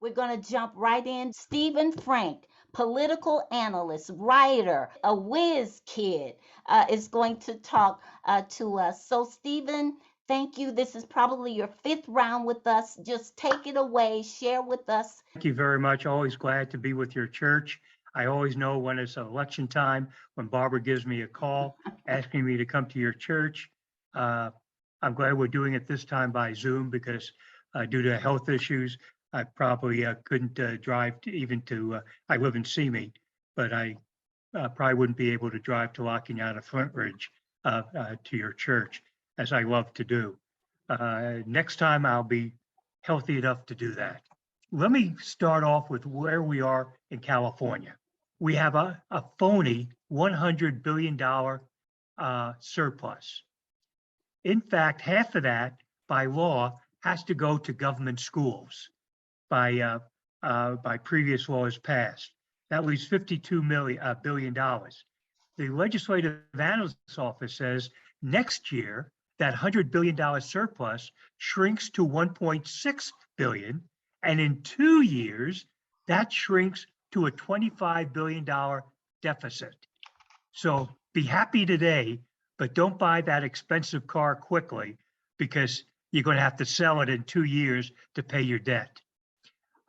We're going to jump right in. Stephen Frank, political analyst, writer, a whiz kid, is going to talk to us. So, Stephen, thank you. This is probably your fifth round with us. Just take it away, share with us. Thank you very much. Always glad to be with your church. I always know when it's election time, when Barbara gives me a call asking me to come to your church. I'm glad we're doing it this time by Zoom because due to health issues, I probably couldn't drive to I live in Seamead, but I probably wouldn't be able to drive to Lockingham Flint Ridge to your church, as I love to do. Next time I'll be healthy enough to do that. Let me start off with where we are in California. We have a phony $100 billion surplus. In fact, half of that by law has to go to government schools by previous laws passed. That leaves $52 billion. The Legislative Analyst's Office says next year, that $100 billion surplus shrinks to $1.6 billion. And in 2 years, that shrinks to a $25 billion deficit. So be happy today, but don't buy that expensive car quickly because you're going to have to sell it in 2 years to pay your debt.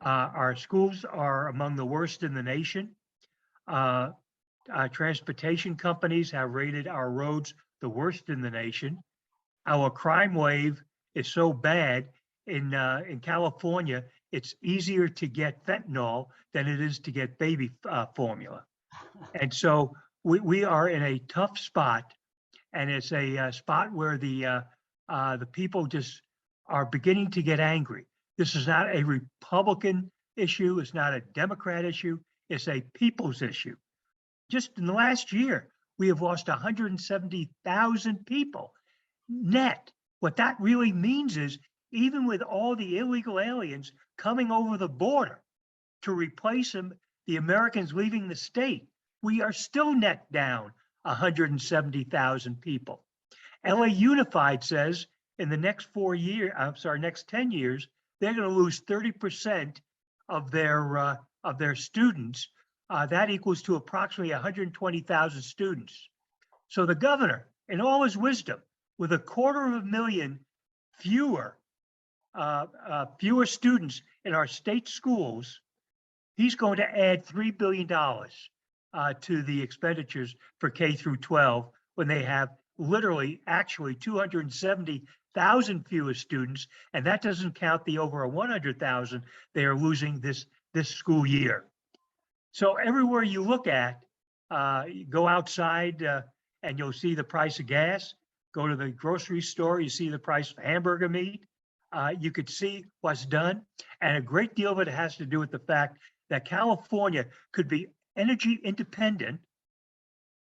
Our schools are among the worst in the nation. Transportation companies have rated our roads the worst in the nation. Our crime wave is so bad in California, it's easier to get fentanyl than it is to get baby formula. And so we are in a tough spot, and it's a spot where the people just are beginning to get angry. This is not a Republican issue. It's not a Democrat issue. It's a people's issue. Just in the last year, we have lost 170,000 people net. What that really means is even with all the illegal aliens coming over the border to replace them, the Americans leaving the state, we are still net down 170,000 people. LA Unified says in the next next 10 years, they're going to lose 30% of their students. That equals to approximately 120,000 students. So the governor, in all his wisdom, with 250,000 fewer students in our state schools, he's going to add $3 billion to the expenditures for K through 12 when they have actually 270,000 fewer students, and that doesn't count the over 100,000 they are losing this school year. So everywhere you look at, you go outside and you'll see the price of gas. Go to the grocery store, you see the price of hamburger meat. You could see what's done. And a great deal of it has to do with the fact that California could be energy independent,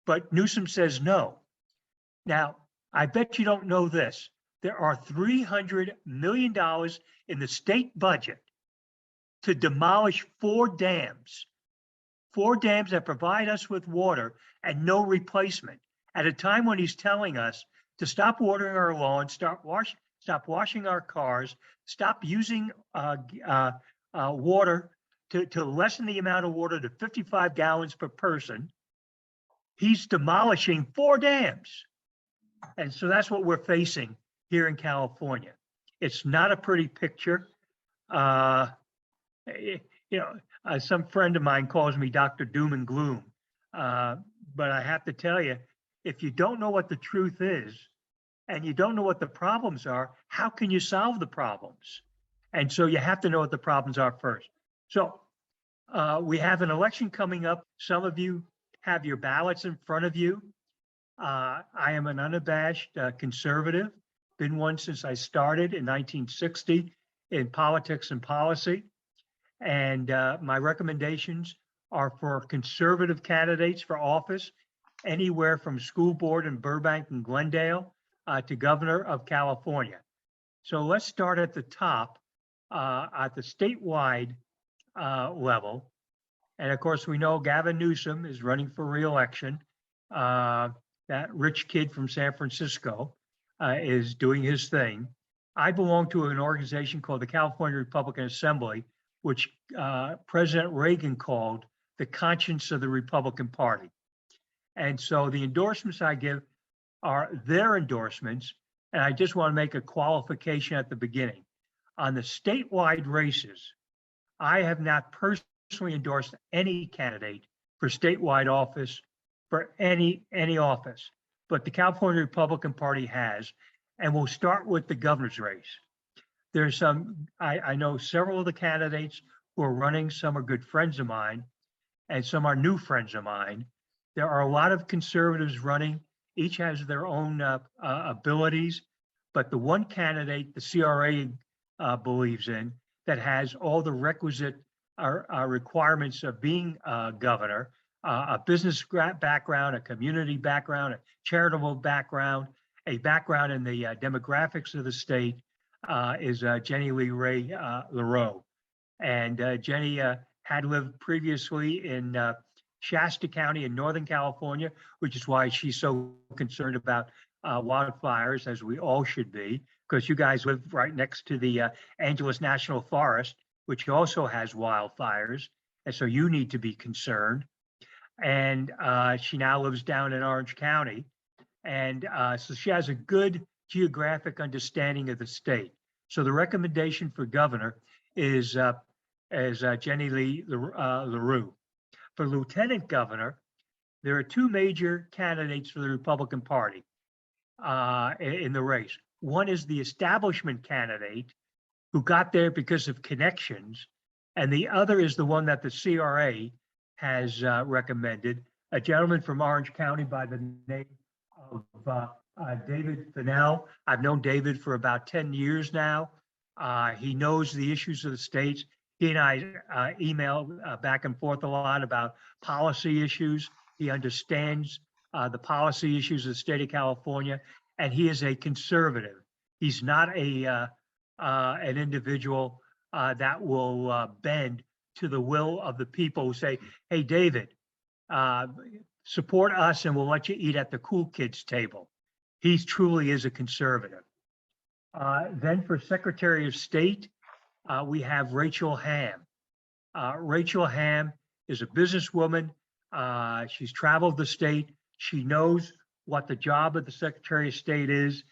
but Newsom says no. Now, I bet you don't know this. There are $300 million in the state budget to demolish 4 dams that provide us with water and no replacement, at a time when he's telling us to stop watering our lawns, stop washing our cars, stop using water to lessen the amount of water to 55 gallons per person. He's demolishing 4 dams. And so that's what we're facing here in California. It's not a pretty picture. Some friend of mine calls me Dr. Doom and Gloom. But I have to tell you, if you don't know what the truth is, and you don't know what the problems are, how can you solve the problems? And so you have to know what the problems are first. So we have an election coming up. Some of you have your ballots in front of you. I am an unabashed conservative, been one since I started in 1960 in politics and policy. And my recommendations are for conservative candidates for office, anywhere from school board in Burbank and Glendale to governor of California. So let's start at the top, at the statewide level. And of course, we know Gavin Newsom is running for re-election. That rich kid from San Francisco is doing his thing. I belong to an organization called the California Republican Assembly, which President Reagan called the conscience of the Republican Party. And so the endorsements I give are their endorsements. And I just want to make a qualification at the beginning. On the statewide races, I have not personally endorsed any candidate for statewide office, for any office, but the California Republican Party has. And we'll start with the governor's race. There's some, I know several of the candidates who are running. Some are good friends of mine, and some are new friends of mine. There are a lot of conservatives running. Each has their own abilities, but the one candidate the CRA believes in that has all the requisite requirements of being governor, a business background, a community background, a charitable background, a background in the demographics of the state, is Jenny Lee Ray LaRoe. And Jenny had lived previously in Shasta County in Northern California, which is why she's so concerned about wildfires, as we all should be, because you guys live right next to the Angeles National Forest, which also has wildfires. And so you need to be concerned. And she now lives down in Orange County. And so she has a good geographic understanding of the state. So the recommendation for governor is Jenny Lee LaRue. For lieutenant governor, there are two major candidates for the Republican Party in the race. One is the establishment candidate who got there because of connections, and the other is the one that the CRA has recommended, a gentleman from Orange County by the name of David Fennell. I've known David for about 10 years now. He knows the issues of the states. He and I email back and forth a lot about policy issues. He understands the policy issues of the state of California, and he is a conservative. He's not an individual that will bend to the will of the people who say, hey, David, support us and we'll let you eat at the cool kids table. He truly is a conservative. Then for Secretary of State, we have Rachel Hamm. Rachel Hamm is a businesswoman. She's traveled the state. She knows what the job of the Secretary of State is.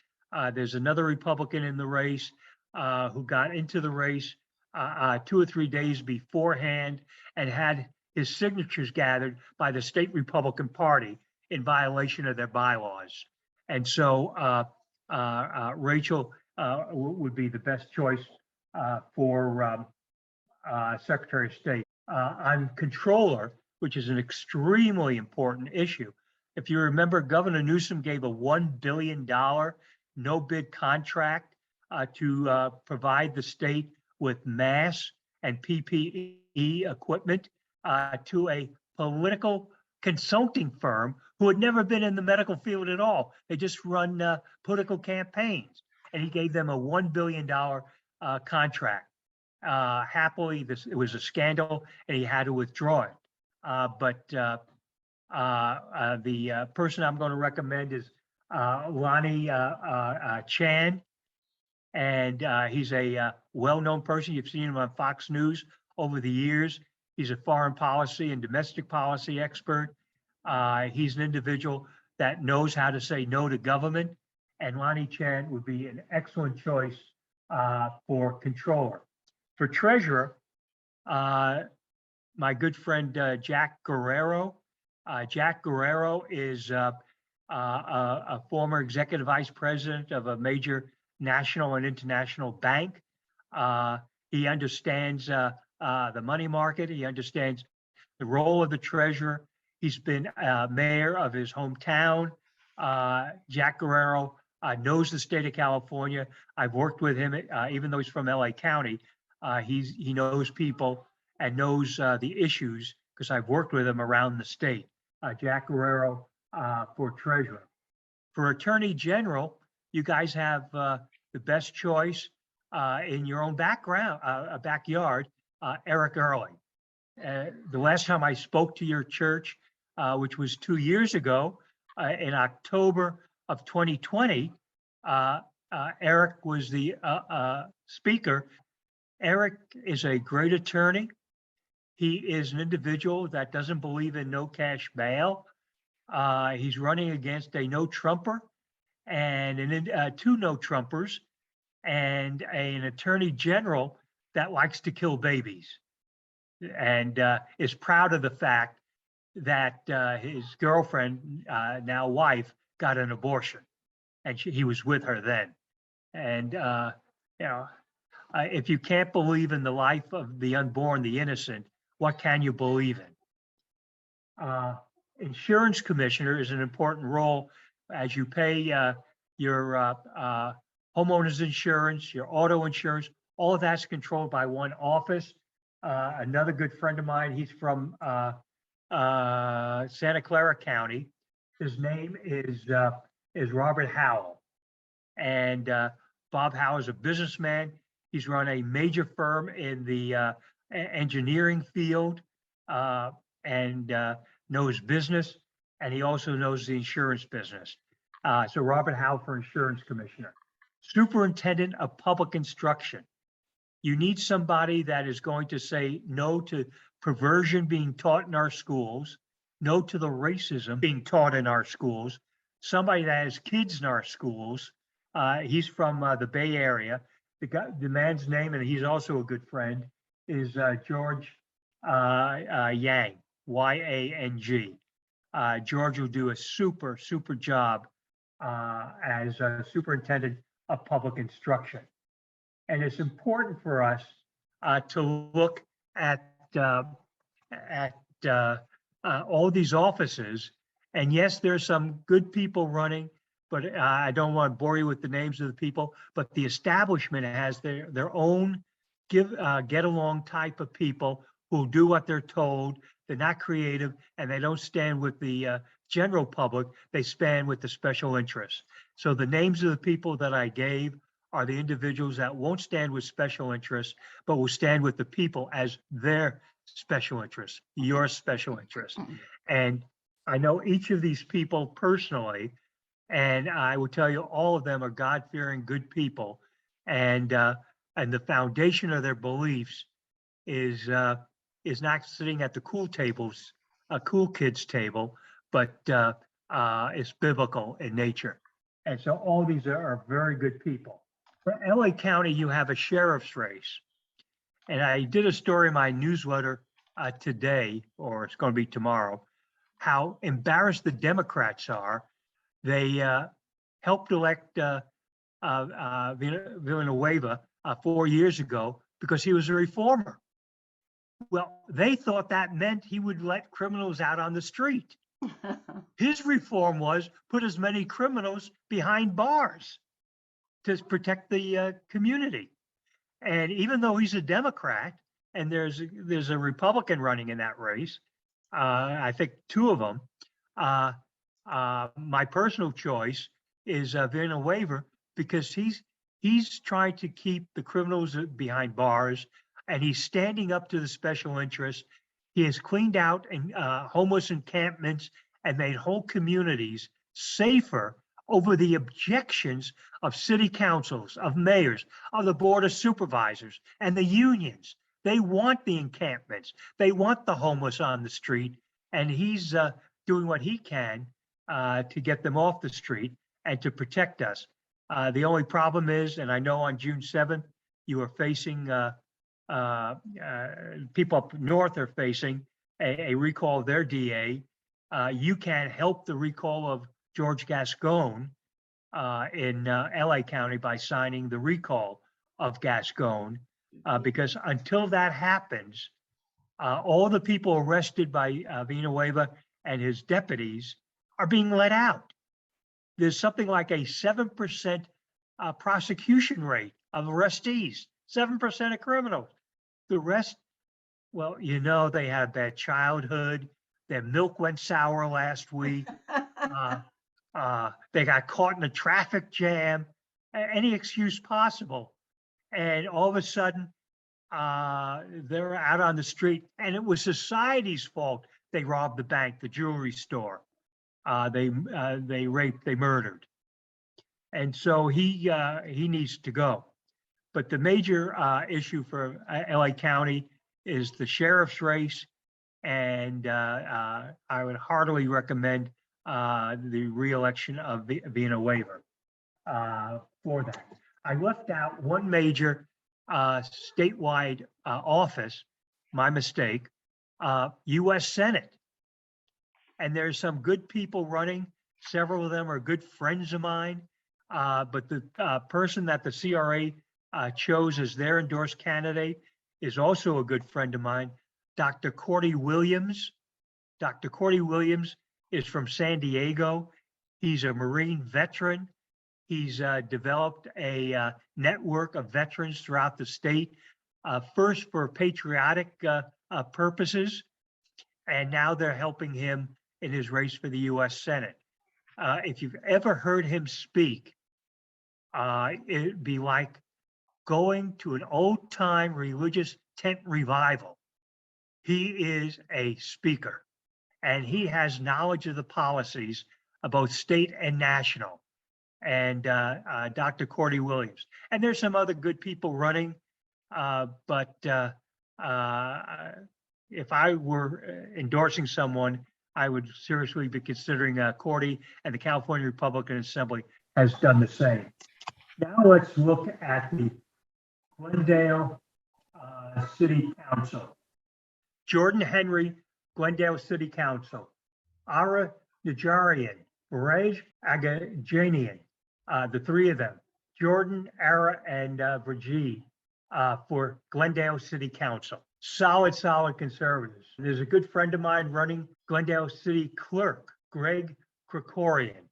There's another Republican in the race who got into the race 2 or 3 days beforehand and had his signatures gathered by the state Republican Party in violation of their bylaws. And so Rachel would be the best choice for Secretary of State. On controller, which is an extremely important issue. If you remember, Governor Newsom gave a $1 billion no bid contract to provide the state with masks and PPE equipment to a political consulting firm who had never been in the medical field at all. They just run political campaigns. And he gave them a $1 billion contract. Happily, it was a scandal and he had to withdraw it. But the person I'm going to recommend is Lonnie Chan. And he's a well-known person. You've seen him on Fox News over the years. He's a foreign policy and domestic policy expert. He's an individual that knows how to say no to government. And Lonnie Chan would be an excellent choice for controller. For treasurer, my good friend Jack Guerrero. Jack Guerrero is a former executive vice president of a major national and international bank. He understands the money market. He understands the role of the treasurer. He's been mayor of his hometown. Jack Guerrero knows the state of California. I've worked with him, even though he's from LA County. He knows people and knows the issues because I've worked with him around the state. Jack Guerrero for treasurer. For attorney general, you guys have the best choice in your own backyard, Eric Early. The last time I spoke to your church, which was 2 years ago, in October of 2020, Eric was the speaker Eric is a great attorney. He is an individual that doesn't believe in no cash bail. He's running against a no Trumper and two no Trumpers and an attorney general that likes to kill babies and is proud of the fact that his girlfriend, now wife, got an abortion, and he was with her then. And you know, if you can't believe in the life of the unborn, the innocent, what can you believe in? Insurance commissioner is an important role as you pay your homeowner's insurance, your auto insurance. All of that's controlled by one office. Another good friend of mine, he's from Santa Clara County. His name is Robert Howe. And Bob Howe is a businessman. He's run a major firm in the engineering field and knows business. And he also knows the insurance business. So Robert Howe for insurance commissioner. Superintendent of public instruction. You need somebody that is going to say no to perversion being taught in our schools, no to the racism being taught in our schools, somebody that has kids in our schools. He's from the Bay Area. The man's name, and he's also a good friend, is George Yang, Y-A-N-G. George will do a super job as a superintendent of public instruction. And it's important for us to look at all these offices. And yes, there's some good people running, but I don't want to bore you with the names of the people, but the establishment has their own get along type of people who do what they're told. They're not creative and they don't stand with the general public. They stand with the special interests. So the names of the people that I gave are the individuals that won't stand with special interests, but will stand with the people as their special interests, your special interest. And I know each of these people personally, and I will tell you all of them are God-fearing, good people. And the foundation of their beliefs is not sitting at the cool tables, a cool kids table, but it's biblical in nature. And so all these are very good people. For LA County, you have a sheriff's race. And I did a story in my newsletter today, or it's going to be tomorrow, how embarrassed the Democrats are. They helped elect Villanueva 4 years ago because he was a reformer. Well, they thought that meant he would let criminals out on the street. His reform was put as many criminals behind bars to protect the community. And even though he's a Democrat and there's a Republican running in that race, I think two of them, my personal choice is Villanueva because he's trying to keep the criminals behind bars and he's standing up to the special interests. He has cleaned out homeless encampments and made whole communities safer over the objections of city councils, of mayors, of the board of supervisors, and the unions. They want the encampments. They want the homeless on the street, and he's doing what he can to get them off the street and to protect us. The only problem is, and I know on June 7th, you are facing, people up north are facing a recall of their DA. You can help the recall of George Gascon in LA County by signing the recall of Gascon, because until that happens, all the people arrested by Villanueva and his deputies are being let out. There's something like a 7% prosecution rate of arrestees, 7% of criminals. The rest, well, they had a bad childhood. Their milk went sour last week. They got caught in a traffic jam, any excuse possible. And all of a sudden, they're out on the street, and it was society's fault. They robbed the bank, the jewelry store. They raped, they murdered. And so he needs to go. But the major issue for LA County is the sheriff's race. And I would heartily recommend the reelection of being a waiver for that. I left out one major statewide office, my mistake, US Senate. And there's some good people running. Several of them are good friends of mine. But the person that the CRA chose as their endorsed candidate is also a good friend of mine, Dr. Cordy Williams. Dr. Cordy Williams is from San Diego. He's a Marine veteran. He's developed a network of veterans throughout the state, first for patriotic purposes, and now they're helping him in his race for the US Senate. If you've ever heard him speak, it'd be like going to an old time religious tent revival. He is a speaker, and he has knowledge of the policies of both state and national. And Dr. Cordy Williams. And there's some other good people running, but if I were endorsing someone, I would seriously be considering Cordy, and the California Republican Assembly has done the same. Now let's look at the Glendale City Council. Jordan Henry, Glendale City Council. Ara Najarian, Barej Agajanian, the three of them, Jordan, Ara, and Virgie, for Glendale City Council. Solid conservatives. There's a good friend of mine running Glendale City Clerk, Greg Krikorian.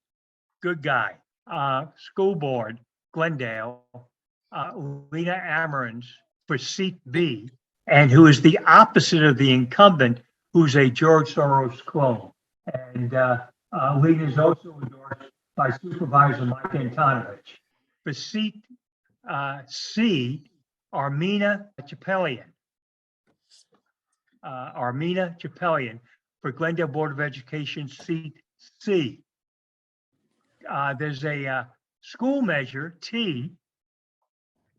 Good guy. School Board, Glendale, Lena Amarans for seat B, and who is the opposite of the incumbent, who's a George Soros clone. And Lena is also endorsed by Supervisor Mike Antonovich. For seat C, Armina Chapelian. Armina Chapelian for Glendale Board of Education, seat C. There's a school measure, T.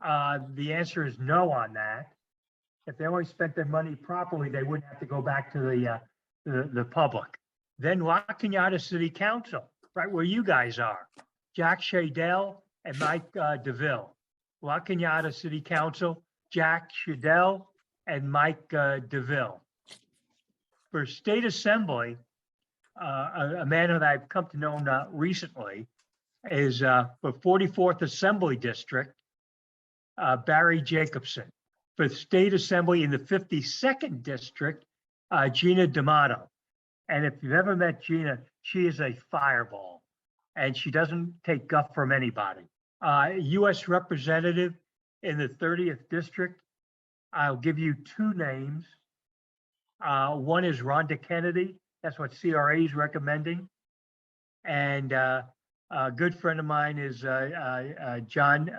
The answer is no on that. If they only spent their money properly, they wouldn't have to go back to the public. Then La Cañada City Council, right where you guys are. Jack Shadell and Mike DeVille. La Cañada City Council, Jack Shadell and Mike DeVille. For State Assembly, a man that I've come to know recently is for 44th Assembly District, Barry Jacobson. For State Assembly in the 52nd District, Gina D'Amato. And if you've ever met Gina, she is a fireball, and she doesn't take guff from anybody. U.S. Representative in the 30th District, I'll give you two names. One is Rhonda Kennedy. That's what CRA is recommending. And a good friend of mine is John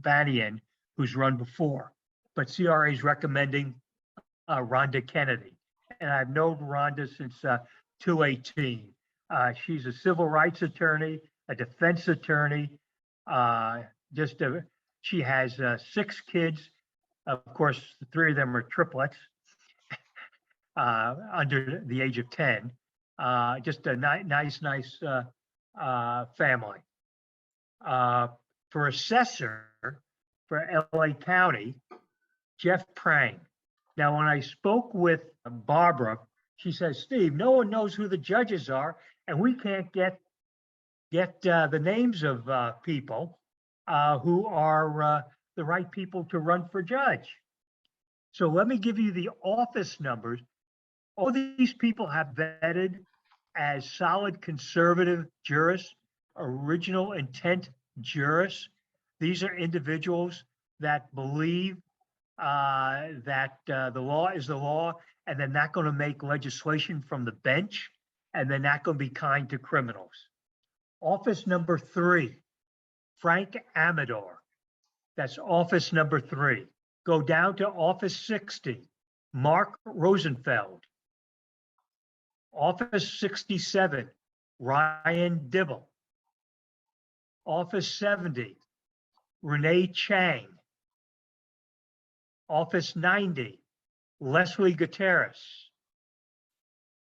Nabanian, who's run before. But CRA is recommending Rhonda Kennedy. And I've known Rhonda since 2018. She's a civil rights attorney, a defense attorney. She has 6 kids. Of course, the 3 of them are triplets under the age of 10. Just a nice family. For assessor for LA County, Jeff Prang. Now, when I spoke with Barbara, she says, Steve, no one knows who the judges are, and we can't get the names of people who are the right people to run for judge. So let me give you the office numbers. All these people have vetted as solid conservative jurists, original intent jurists. These are individuals that believe that the law is the law, and they're not going to make legislation from the bench, and they're not going to be kind to criminals. Office number 3, Frank Amador. That's office number 3. Go down to office 60, Mark Rosenfeld. Office 67, Ryan Dibble. Office 70, Renee Chang. Office 90, Leslie Gutierrez.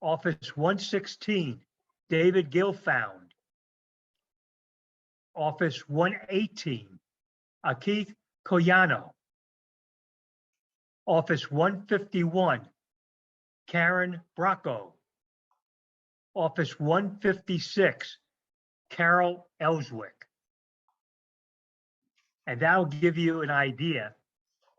Office 116, David Gilfound. Office 118, Keith Koyano. Office 151, Karen Bracco. Office 156, Carol Ellswick. And that'll give you an idea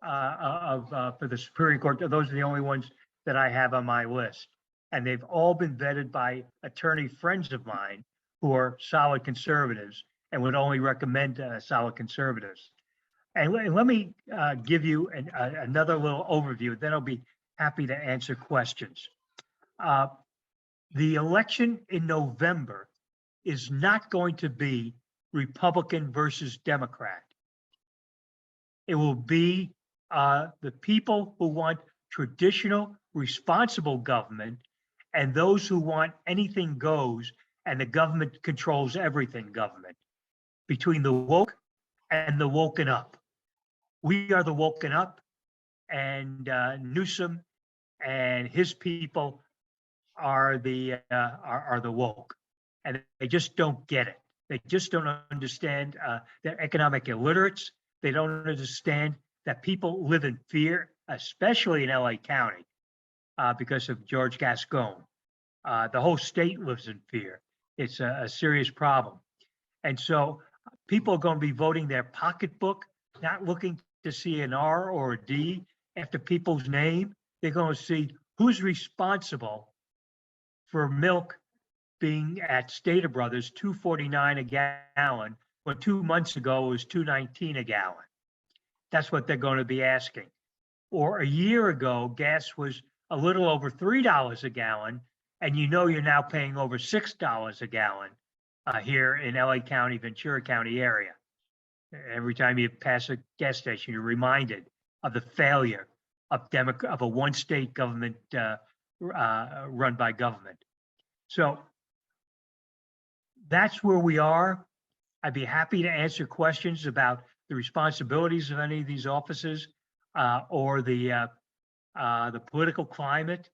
for the Superior Court. Those are the only ones that I have on my list. And they've all been vetted by attorney friends of mine who are solid conservatives and would only recommend solid conservatives. And let me give you another little overview, then I'll be happy to answer questions. The election in November is not going to be Republican versus Democrat. It will be the people who want traditional, responsible government and those who want anything goes and the government controls everything government, between the woke and the woken up. We are the woken up, and Newsom and his people are the woke, and they just don't get it. They just don't understand. They're economic illiterates. They don't understand that people live in fear, especially in LA County, because of George Gascon. The whole state lives in fear. It's a serious problem. And so people are going to be voting their pocketbook, not looking to see an R or a D after people's name. They're going to see who's responsible for milk being at Stater Brothers $2.49 a gallon, when 2 months ago it was $2.19 a gallon. That's what they're going to be asking. Or a year ago, gas was a little over $3 a gallon, and you know you're now paying over $6 a gallon here in LA County, Ventura County area. Every time you pass a gas station, you're reminded of the failure of a one-state government run by government. So that's where we are. I'd be happy to answer questions about the responsibilities of any of these offices or the political climate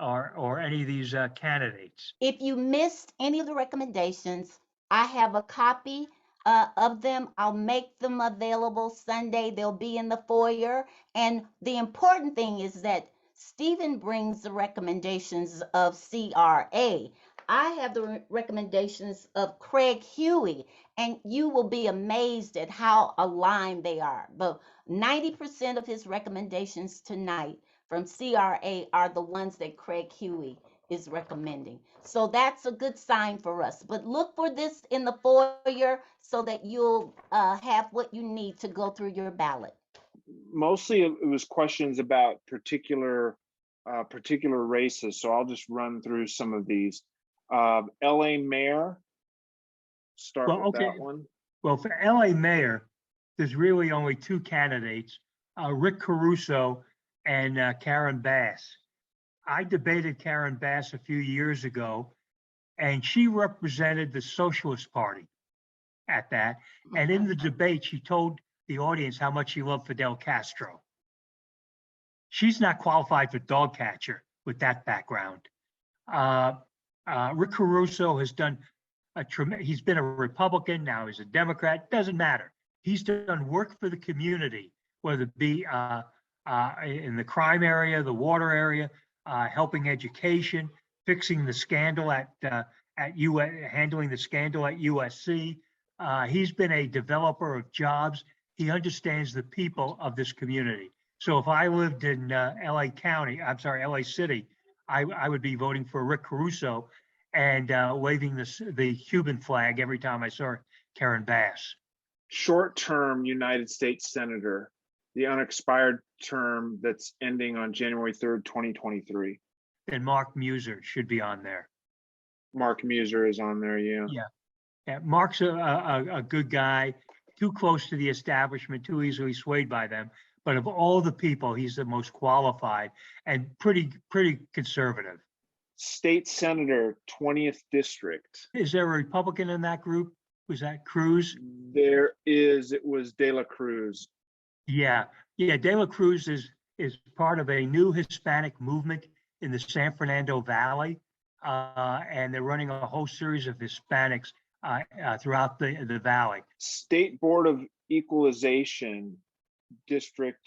or any of these candidates. If you missed any of the recommendations, I have a copy of them. I'll make them available Sunday. They'll be in the foyer. And the important thing is that Stephen brings the recommendations of CRA. I have the recommendations of Craig Huey, and you will be amazed at how aligned they are. But 90% of his recommendations tonight from CRA are the ones that Craig Huey is recommending. So that's a good sign for us. But look for this in the foyer so that you'll have what you need to go through your ballot. Mostly it was questions about particular races. So I'll just run through some of these. LA mayor, start with that one. Well, for LA mayor, there's really only two candidates, Rick Caruso and Karen Bass. I debated Karen Bass a few years ago, and she represented the Socialist Party at that. And in the debate, she told the audience how much she loved Fidel Castro. She's not qualified for dog catcher with that background. Rick Caruso has done he's been a Republican, now he's a Democrat, doesn't matter. He's done work for the community, whether it be in the crime area, the water area, helping education, fixing the scandal handling the scandal at USC. He's been a developer of jobs. He understands the people of this community. So if I lived in LA City, I would be voting for Rick Caruso and waving the Cuban flag every time I saw Karen Bass. Short-term United States Senator, the unexpired term that's ending on January 3rd, 2023. And Mark Muser should be on there. Mark Muser is on there, yeah. Yeah, Mark's a good guy, too close to the establishment, too easily swayed by them. But of all the people, he's the most qualified and pretty conservative. State Senator, 20th District. Is there a Republican in that group? Was that Cruz? It was De La Cruz. Yeah, De La Cruz is part of a new Hispanic movement in the San Fernando Valley, and they're running a whole series of Hispanics throughout the valley. State Board of Equalization, District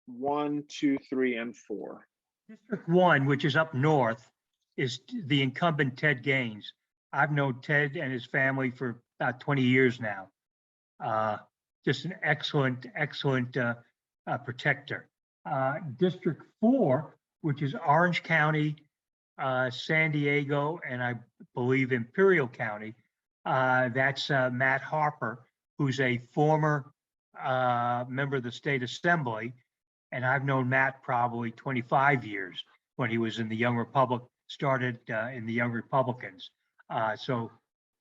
1, 2, 3, and 4. District 1, which is up north, is the incumbent Ted Gaines. I've known Ted and his family for about 20 years now. Just an excellent protector. District 4, which is Orange County, San Diego, and I believe Imperial County. That's Matt Harper, who's a former member of the state assembly. And I've known Matt probably 25 years when he was in the Young Republic, started in the Young Republicans. So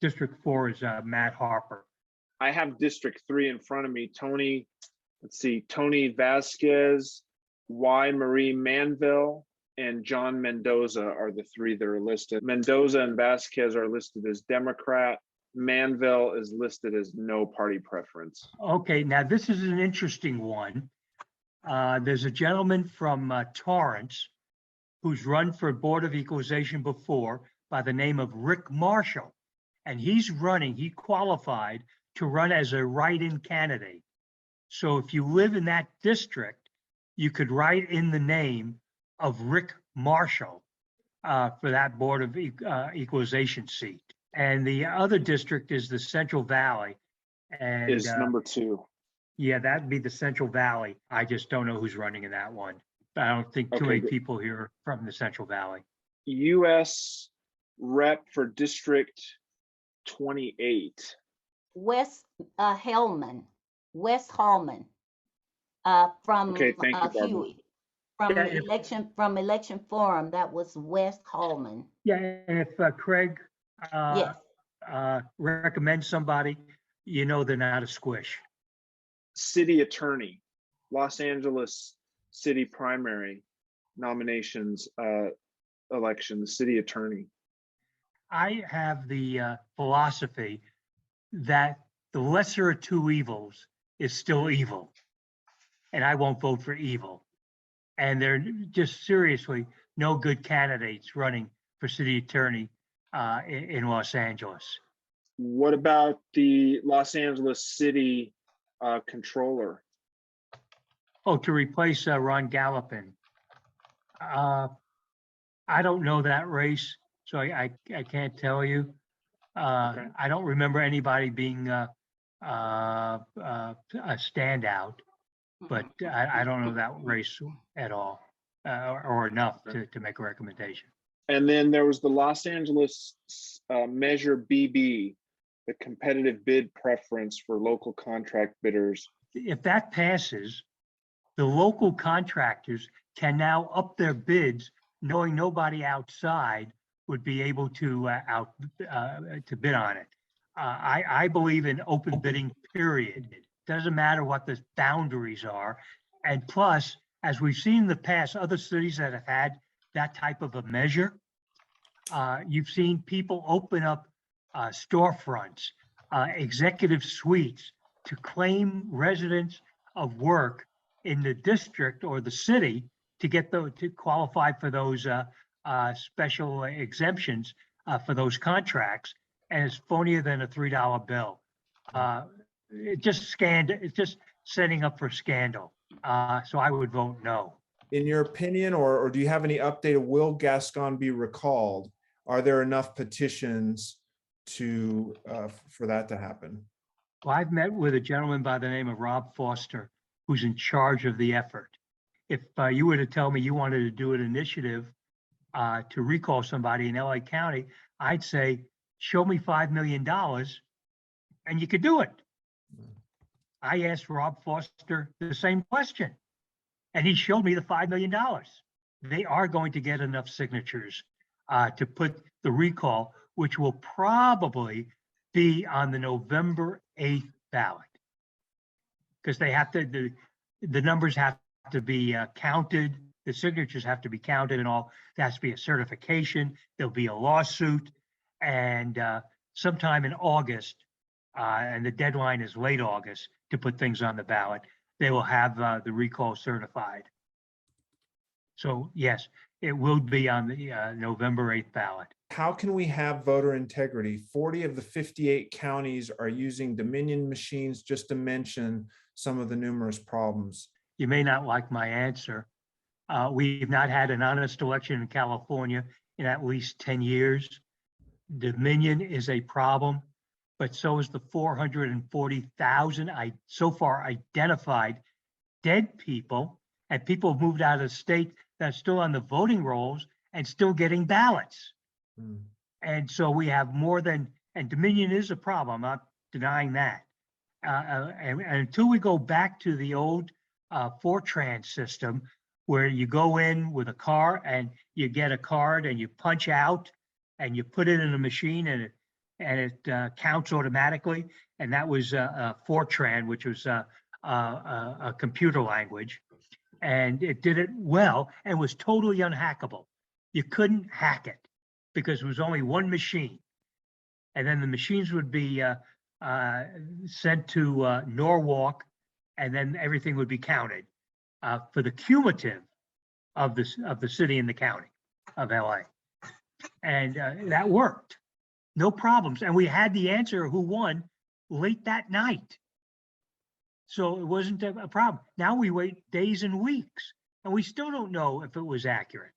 District 4 is Matt Harper. I have District 3 in front of me. Tony Vasquez, Y. Marie Manville, and John Mendoza are the three that are listed. Mendoza and Vasquez are listed as Democrat. Manville is listed as no party preference. Okay, now this is an interesting one. There's a gentleman from Torrance who's run for Board of Equalization before by the name of Rick Marshall. And he qualified to run as a write-in candidate. So if you live in that district, you could write in the name of Rick Marshall for that Board of Equalization seat. And the other district is the Central Valley. And is number 2. Yeah, that'd be the Central Valley. I just don't know who's running in that one. I don't think too many people here are from the Central Valley. U.S. Rep for District 28. Wes Hallman from Okay, thank you, Barbara. Huey. From election forum, that was Wes Hallman. Yeah, and if Craig Yes. recommends somebody, you know they're not a squish. City Attorney, Los Angeles City primary nominations election, the City Attorney. I have the philosophy that the lesser of two evils is still evil, and I won't vote for evil. And there are just seriously no good candidates running for city attorney in Los Angeles. What about the Los Angeles City Controller? Oh, to replace Ron Gallopin. I don't know that race, so I can't tell you. Okay. I don't remember anybody being a standout, but I don't know that race at all or enough to make a recommendation. And then there was the Los Angeles Measure BB, the competitive bid preference for local contract bidders. If that passes, the local contractors can now up their bids, knowing nobody outside would be able to to bid on it. I believe in open bidding, period. It doesn't matter what the boundaries are. And plus, as we've seen in the past, other cities that have had that type of a measure, you've seen people open up storefronts, executive suites to claim residents of work in the district or the city to get to qualify for those special exemptions for those contracts, and it's phonier than a $3 bill. It's just setting up for scandal. So I would vote no. In your opinion, or do you have any update? Will Gascon be recalled? Are there enough petitions to for that to happen? Well, I've met with a gentleman by the name of Rob Foster, who's in charge of the effort. If you were to tell me you wanted to do an initiative to recall somebody in LA County, I'd say, show me $5 million and you could do it. I asked Rob Foster the same question, and he showed me the $5 million. They are going to get enough signatures to put the recall, which will probably be on the November 8th ballot, because they have to, the numbers have to be counted, the signatures have to be counted and all. There has to be a certification, there'll be a lawsuit, and sometime in August, and the deadline is late August to put things on the ballot, they will have the recall certified. So yes, it will be on the November 8th ballot. How can we have voter integrity? 40 of the 58 counties are using Dominion machines, just to mention some of the numerous problems. You may not like my answer. We've not had an honest election in California in at least 10 years. Dominion is a problem, but so is the 440,000 so far identified dead people and people who moved out of the state that are still on the voting rolls and still getting ballots. And so we have more than, and Dominion is a problem, I'm not denying that. And until we go back to the old Fortran system, where you go in with a car and you get a card and you punch out and you put it in a machine and it counts automatically. And that was Fortran, which was a computer language. And it did it well and was totally unhackable. You couldn't hack it because it was only one machine. And then the machines would be sent to Norwalk, and then everything would be counted for the cumulative of the city and the county of LA. And that worked, no problems. And we had the answer who won late that night. So it wasn't a problem. Now we wait days and weeks, and we still don't know if it was accurate.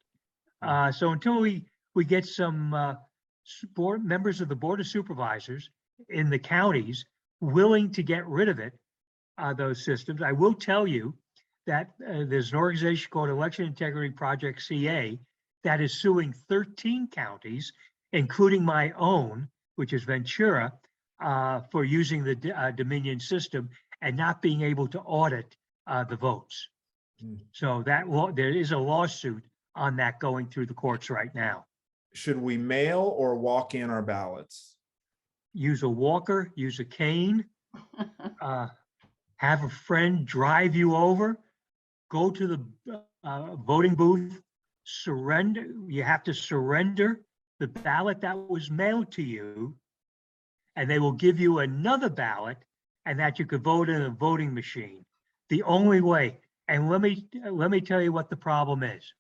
So until we get some members of the Board of Supervisors in the counties willing to get rid of it, those systems, I will tell you that there's an organization called Election Integrity Project CA that is suing 13 counties, including my own, which is Ventura, for using the Dominion system and not being able to audit the votes. So that there is a lawsuit on that going through the courts right now. Should we mail or walk in our ballots? Use a walker, use a cane, have a friend drive you over, go to the voting booth, surrender. You have to surrender the ballot that was mailed to you, and they will give you another ballot, and that you could vote in a voting machine. The only way. And let me tell you what the problem is.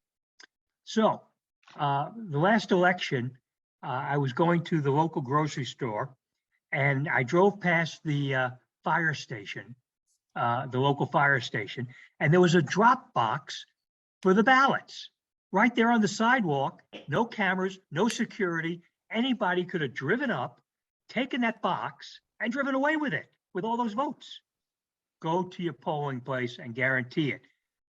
So the last election, I was going to the local grocery store, and I drove past the fire station, the local fire station, and there was a drop box for the ballots right there on the sidewalk. No cameras, no security. Anybody could have driven up, taken that box, and driven away with it, with all those votes. Go to your polling place and guarantee it.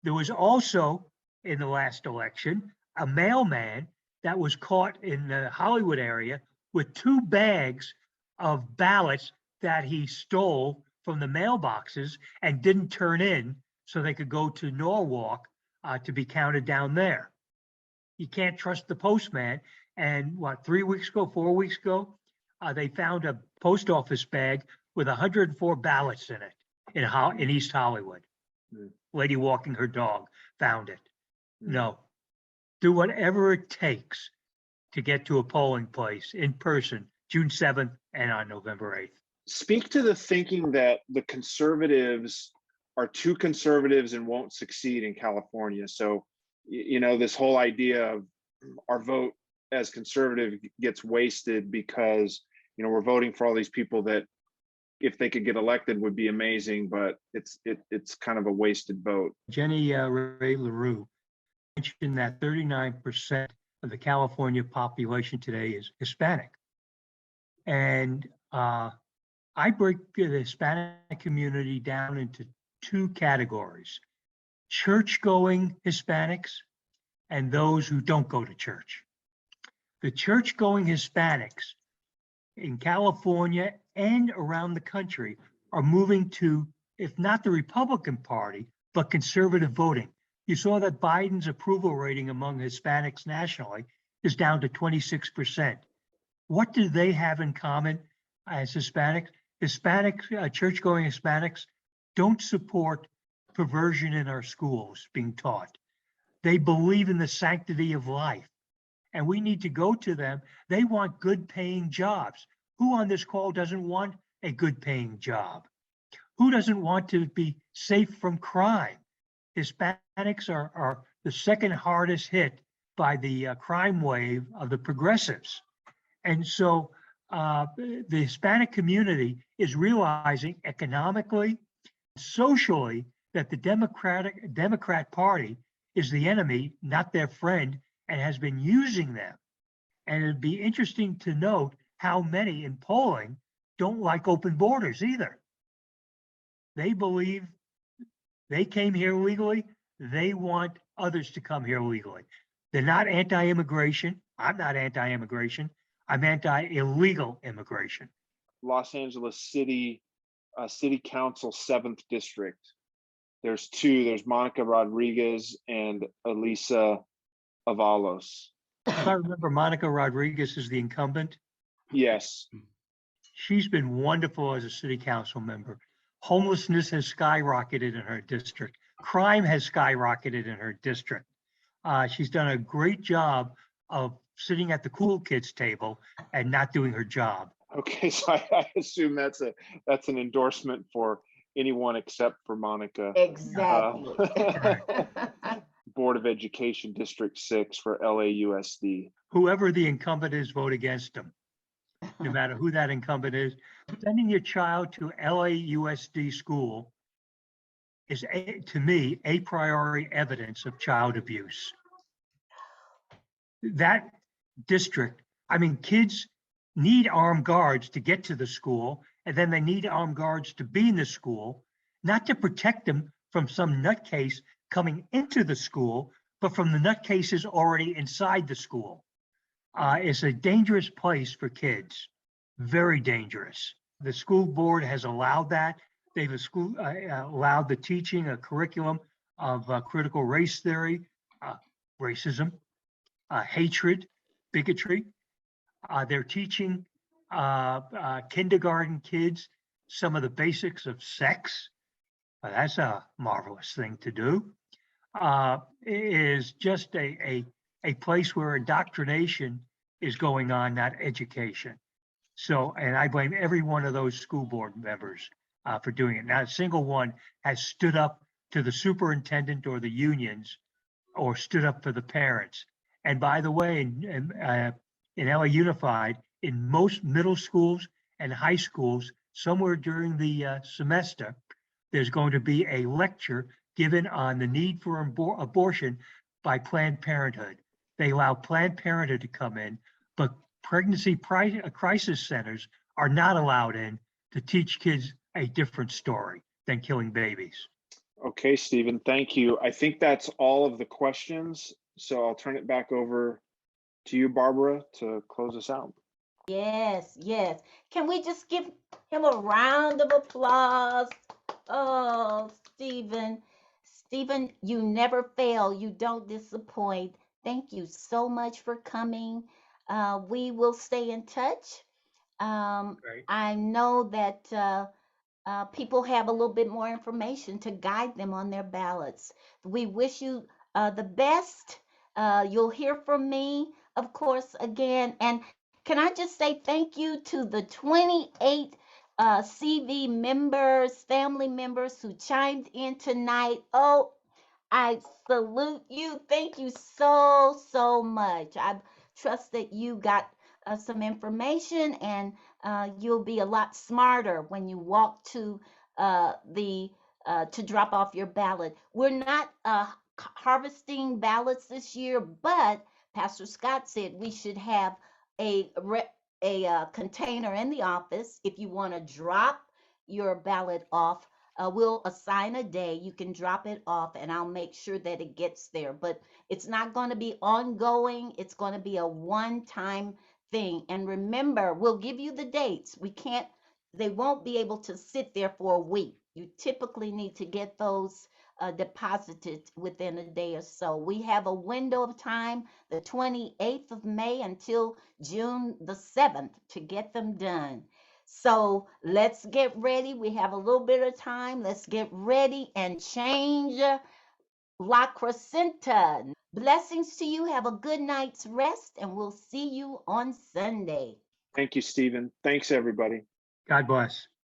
There was also, in the last election, a mailman that was caught in the Hollywood area with 2 bags of ballots that he stole from the mailboxes and didn't turn in so they could go to Norwalk to be counted down there. You can't trust the postman. And 3 weeks ago, 4 weeks ago, they found a post office bag with 104 ballots in it in East Hollywood. Lady walking her dog found it. No, do whatever it takes to get to a polling place in person, June 7th and on November 8th. Speak to the thinking that the conservatives are too conservatives and won't succeed in California. So, you know, this whole idea of our vote as conservative gets wasted because, you know, we're voting for all these people that, if they could get elected, would be amazing, but it's kind of a wasted vote. Jenny Ray LaRue mentioned that 39% of the California population today is Hispanic. And I break the Hispanic community down into 2 categories: church-going Hispanics and those who don't go to church. The church-going Hispanics in California and around the country are moving to, if not the Republican Party, but conservative voting. You saw that Biden's approval rating among Hispanics nationally is down to 26%. What do they have in common as Hispanics? Church-going Hispanics don't support perversion in our schools being taught. They believe in the sanctity of life. And we need to go to them. They want good paying jobs. Who on this call doesn't want a good paying job? Who doesn't want to be safe from crime? Hispanics are the second hardest hit by the crime wave of the progressives. And so the Hispanic community is realizing economically, socially, that the Democrat Party is the enemy, not their friend, and has been using them. And it'd be interesting to note how many in polling don't like open borders either. They believe they came here legally. They want others to come here legally. They're not anti-immigration. I'm not anti-immigration. I'm anti-illegal immigration. Los Angeles City Council 7th District. There's two. There's Monica Rodriguez and Elisa Avalos. If I remember, Monica Rodriguez is the incumbent. Yes. She's been wonderful as a city council member. Homelessness has skyrocketed in her district. Crime has skyrocketed in her district. She's done a great job of sitting at the cool kids table and not doing her job. Okay, so I assume that's an endorsement for anyone except for Monica. Exactly. Board of Education District 6 for LAUSD. Whoever the incumbent is, vote against them. No matter who that incumbent is. Sending your child to LAUSD school is, to me, a priori evidence of child abuse. That district, I mean, kids need armed guards to get to the school, and then they need armed guards to be in the school, not to protect them from some nutcase coming into the school, but from the nutcases already inside the school. It's a dangerous place for kids, very dangerous. The school board has allowed that. They've allowed the teaching a curriculum of critical race theory, racism, hatred, bigotry. They're teaching kindergarten kids some of the basics of sex. That's a marvelous thing to do. It is just a place where indoctrination is going on, not education. So, and I blame every one of those school board members for doing it. Not a single one has stood up to the superintendent or the unions or stood up for the parents. And by the way, in LA Unified, in most middle schools and high schools, somewhere during the semester, there's going to be a lecture given on the need for abortion by Planned Parenthood. They allow Planned Parenthood to come in, but pregnancy crisis centers are not allowed in to teach kids a different story than killing babies. Okay, Stephen, thank you. I think that's all of the questions. So I'll turn it back over to you, Barbara, to close us out. Yes, yes. Can we just give him a round of applause? Oh, Stephen. Stephen, you never fail. You don't disappoint. Thank you so much for coming. We will stay in touch. Right. I know that people have a little bit more information to guide them on their ballots. We wish you the best. You'll hear from me, of course, again. And can I just say thank you to the 28 CV members, family members who chimed in tonight. Oh, I salute you. Thank you so, so much. I trust that you got some information and you'll be a lot smarter when you walk to to drop off your ballot. We're not harvesting ballots this year, but Pastor Scott said we should have a container in the office if you want to drop your ballot off. We'll assign a day. You can drop it off, and I'll make sure that it gets there. But it's not going to be ongoing. It's going to be a one-time thing. And remember, we'll give you the dates. They won't be able to sit there for a week. You typically need to get those deposited within a day or so. We have a window of time, the 28th of May until June the 7th, to get them done. So let's get ready. We have a little bit of time. Let's get ready and change La Crescenta. Blessings to you. Have a good night's rest, and we'll see you on Sunday. Thank you, Stephen. Thanks, everybody. God bless.